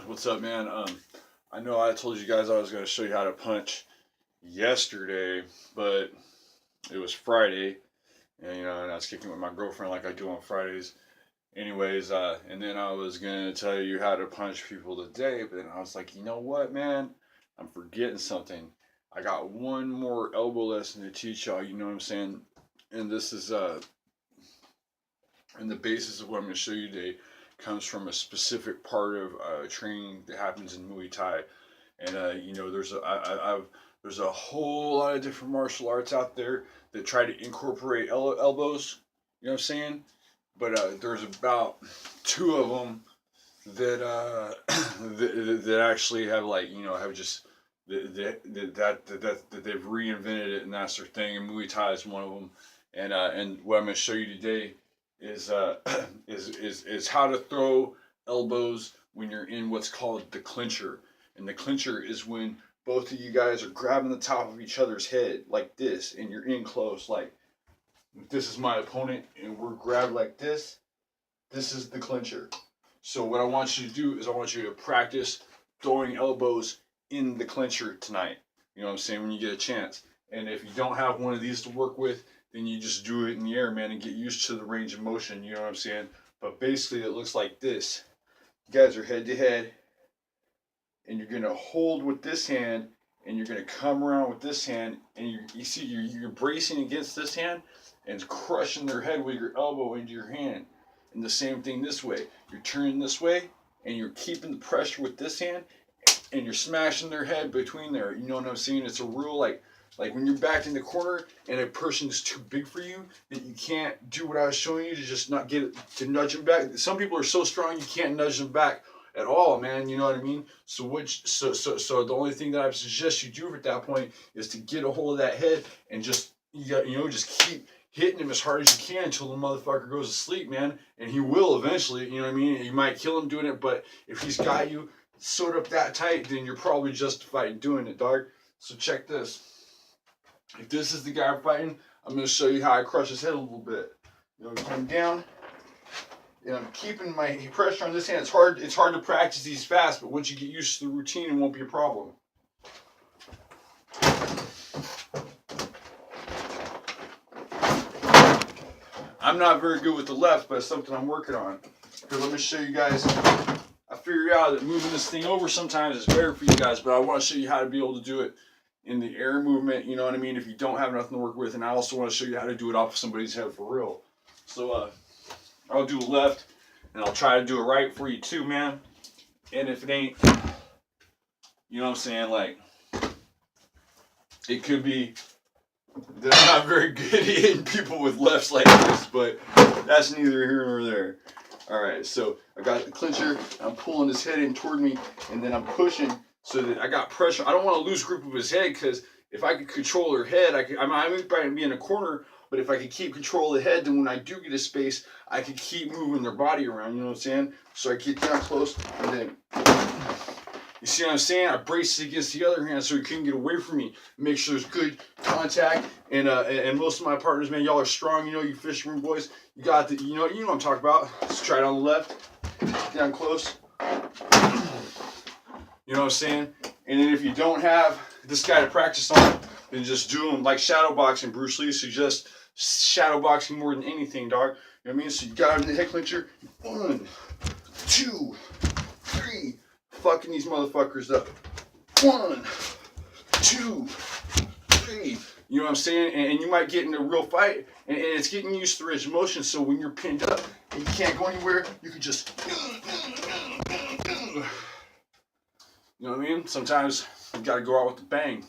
What's up, man? I know I told you guys I was going to show you how to punch yesterday, but it was Friday, and I was kicking with my girlfriend like I do on Fridays. Anyways, and then I was going to tell you how to punch people today, but then I was like, you know what, man? I'm forgetting something. I got one more elbow lesson to teach y'all, you know what I'm saying? And this is, and the basis of what I'm going to show you today comes from a specific part of training that happens in Muay Thai. And there's a whole lot of different martial arts out there that try to incorporate elbows. You know what I'm saying? But there's about two of them that that actually have have just that they've reinvented it, and that's their thing. And Muay Thai is one of them. And what I'm going to show you today is is how to throw elbows when you're in what's called the clincher. And the clincher is when both of you guys are grabbing the top of each other's head like this, and you're in close. Like, this is my opponent, and we're grabbed like this. This is the clincher. So what I want you to do is I want you to practice throwing elbows in the clincher tonight. You know what I'm saying? When you get a chance. And if you don't have one of these to work with, then you just do it in the air, man, and get used to the range of motion. You know what I'm saying? But basically, it looks like this. You guys are head to head, and you're going to hold with this hand, and you're going to come around with this hand, and you're bracing against this hand and crushing their head with your elbow into your hand. And the same thing this way. You're turning this way, and you're keeping the pressure with this hand, and you're smashing their head between there. You know what I'm saying? It's a real, like when you're backed in the corner and a person is too big for you, that you can't do what I was showing you to just not get it, to nudge them back. Some people are so strong you can't nudge them back at all, man. You know what I mean? So the only thing that I would suggest you do at that point is to get a hold of that head and just just keep hitting him as hard as you can until the motherfucker goes to sleep, man. And he will eventually. You know what I mean? You might kill him doing it, but if he's got you sewed up that tight, then you're probably justified in doing it, dog. So check this. If this is the guy I'm fighting, I'm going to show you how I crush his head a little bit. Come down, and I'm keeping my pressure on this hand. It's hard to practice these fast, but once you get used to the routine, it won't be a problem. I'm not very good with the left, but it's something I'm working on. Here, let me show you guys. I figured out that moving this thing over sometimes is better for you guys, but I want to show you how to be able to do it in the air movement, you know what I mean, if you don't have nothing to work with. And I also want to show you how to do it off of somebody's head for real. So I'll do left, and I'll try to do it right for you too, man. And if it ain't, you know what I'm saying, like, it could be that I'm not very good at hitting people with lefts like this, but that's neither here nor there. Alright, so I got the clincher, I'm pulling his head in toward me, and then I'm pushing so that I got pressure. I don't want to lose grip of his head, because if I could control her head, I might be in a corner, but if I could keep control of the head, then when I do get a space, I could keep moving their body around, you know what I'm saying? So I get down close, and then, you see what I'm saying? I brace it against the other hand so he couldn't get away from me. Make sure there's good contact, and most of my partners, man, y'all are strong, you fishermen boys. You got the, you know what I'm talking about. Let's try it on the left, down close. You know what I'm saying? And then if you don't have this guy to practice on, then just do them like shadow boxing. Bruce Lee suggests shadow boxing more than anything, dog. You know what I mean? So you got him in the head clincher. 1, 2, 3. Fucking these motherfuckers up. 1, 2, 3. You know what I'm saying? And you might get in a real fight, and it's getting used to the range of motion. So when you're pinned up and you can't go anywhere, you can just, you know what I mean? Sometimes you gotta go out with the bang.